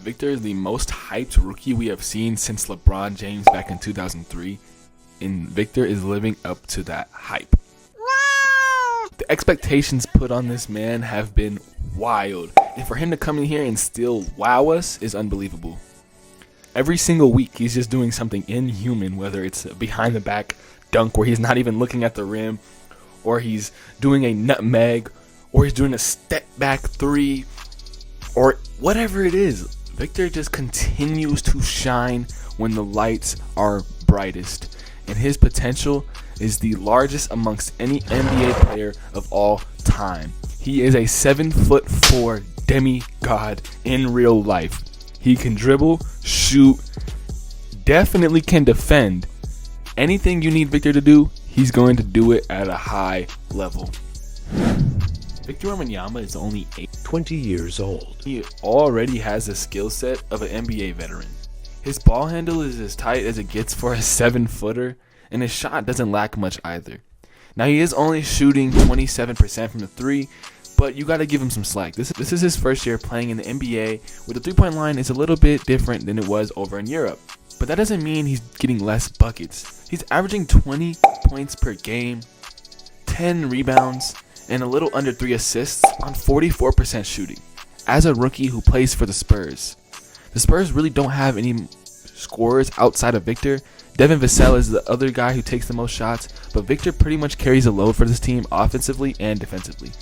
Victor is the most hyped rookie we have seen since LeBron James back in 2003, and Victor is living up to that hype. The expectations put on this man have been wild, and for him to come in here and still wow us is unbelievable. Every single week he's just doing something inhuman, whether it's a behind the back dunk where he's not even looking at the rim, or he's doing a nutmeg, or he's doing a step back three, or whatever it is. Victor just continues to shine when the lights are brightest, and his potential is the largest amongst any NBA player of all time. He is a 7'4" demigod in real life. He can dribble, shoot, definitely can defend. Anything you need Victor to do, he's going to do it at a high level. Victor Wembanyama is only 20 years old. He already has the skill set of an NBA veteran. His ball handle is as tight as it gets for a 7-footer, and his shot doesn't lack much either. Now, he is only shooting 27% from the three, but you got to give him some slack. This is his first year playing in the NBA, where the three-point line is a little bit different than it was over in Europe. But that doesn't mean he's getting less buckets. He's averaging 20 points per game, 10 rebounds, and a little under 3 assists on 44% shooting. As a rookie who plays for the Spurs really don't have any scorers outside of Victor. Devin Vassell is the other guy who takes the most shots, but Victor pretty much carries the load for this team offensively and defensively.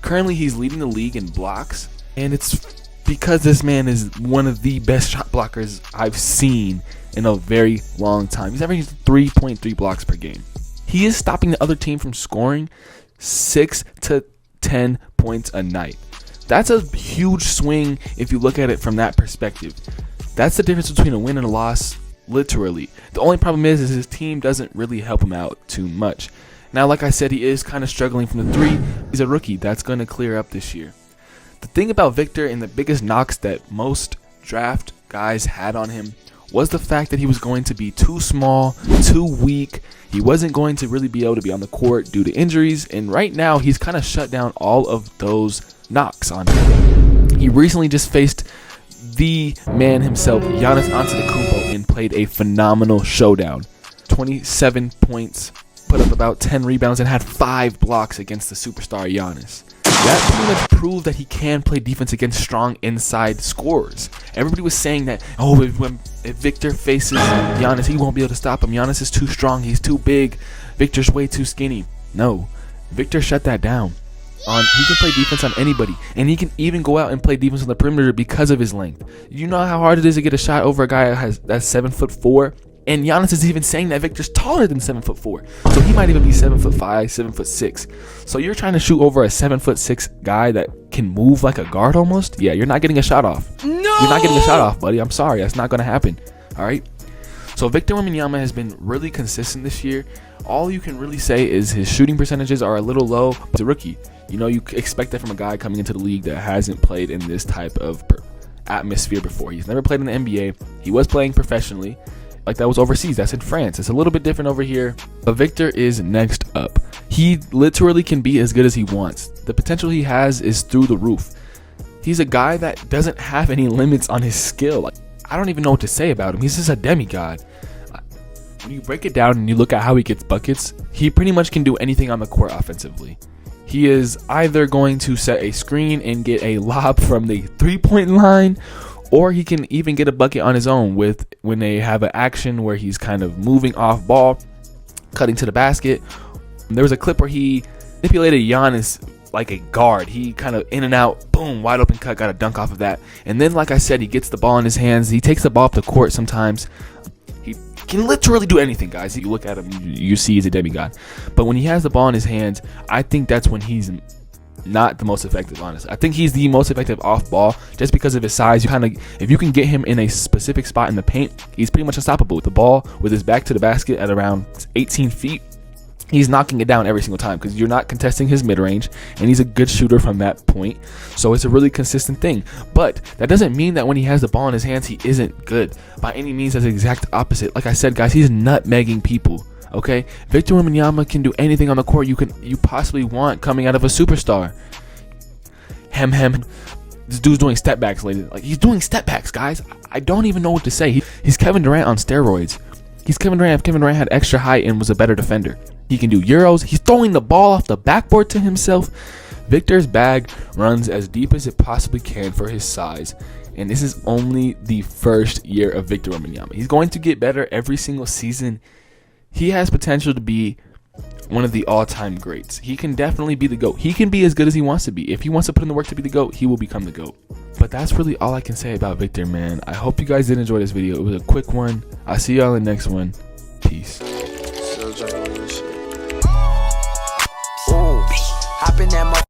Currently, he's leading the league in blocks, and it's because this man is one of the best shot blockers I've seen in a very long time. He's averaging 3.3 blocks per game. He is stopping the other team from scoring 6 to 10 points a night. That's a huge swing if you look at it from that perspective. That's the difference between a win and a loss, literally. The only problem is his team doesn't really help him out too much. Now, like I said, he is kind of struggling from the three. He's a rookie. That's going to clear up this year. The thing about Victor and the biggest knocks that most draft guys had on him was the fact that he was going to be too small, too weak. He wasn't going to really be able to be on the court due to injuries, and right now he's kind of shut down all of those knocks on him. He recently just faced the man himself, Giannis Antetokounmpo, and played a phenomenal showdown. 27 points, put up about 10 rebounds, and had 5 blocks against the superstar Giannis. That pretty much proved that he can play defense against strong inside scorers. Everybody was saying that, if Victor faces Giannis, he won't be able to stop him. Giannis is too strong. He's too big. Victor's way too skinny. No, Victor shut that down. He can play defense on anybody, and he can even go out and play defense on the perimeter because of his length. You know how hard it is to get a shot over a guy that's 7'4"? And Giannis is even saying that Victor's taller than 7'4", so he might even be 7'5", 7'6". So you're trying to shoot over a 7'6" guy that can move like a guard almost? Yeah, you're not getting a shot off. No! You're not getting a shot off, buddy. I'm sorry, that's not going to happen. All right. So Victor Wembanyama has been really consistent this year. All you can really say is his shooting percentages are a little low. But he's a rookie. You know, you expect that from a guy coming into the league that hasn't played in this type of atmosphere before. He's never played in the NBA. He was playing professionally. Like, that was overseas. That's in France. It's a little bit different over here. But Victor is next up. He literally can be as good as he wants. The potential he has is through the roof. He's a guy that doesn't have any limits on his skill. Like, I don't even know what to say about him. He's just a demigod. When you break it down and you look at how he gets buckets, he pretty much can do anything on the court offensively. He is either going to set a screen and get a lob from the three-point line, or he can even get a bucket on his own when they have an action where he's kind of moving off ball, cutting to the basket. There was a clip where he manipulated Giannis like a guard. He kind of in and out, boom, wide open cut, got a dunk off of that. And then, like I said, he gets the ball in his hands. He takes the ball up the court sometimes. He can literally do anything, guys. If you look at him, you see he's a demigod. But when he has the ball in his hands, I think that's when he's not the most effective, honestly. I think he's the most effective off ball just because of his size. If you can get him in a specific spot in the paint, he's pretty much unstoppable. With the ball, with his back to the basket at around 18 feet, he's knocking it down every single time because you're not contesting his mid-range, and he's a good shooter from that point. So it's a really consistent thing. But that doesn't mean that when he has the ball in his hands, he isn't good. By any means, that's the exact opposite. Like I said, guys, he's nutmegging people. Okay, Victor Wembanyama can do anything on the court you possibly want coming out of a superstar. This dude's doing step backs lately. Like, he's doing step backs, guys. I don't even know what to say. He's Kevin Durant on steroids. He's Kevin Durant if Kevin Durant had extra height and was a better defender. He can do Euros. He's throwing the ball off the backboard to himself. Victor's bag runs as deep as it possibly can for his size. And this is only the first year of Victor Wembanyama. He's going to get better every single season. He has potential to be one of the all-time greats. He can definitely be the GOAT. He can be as good as he wants to be. If he wants to put in the work to be the GOAT, he will become the GOAT. But that's really all I can say about Victor, man. I hope you guys did enjoy this video. It was a quick one. I'll see y'all in the next one. Peace. Still jumping on this shit. Ooh, hop in that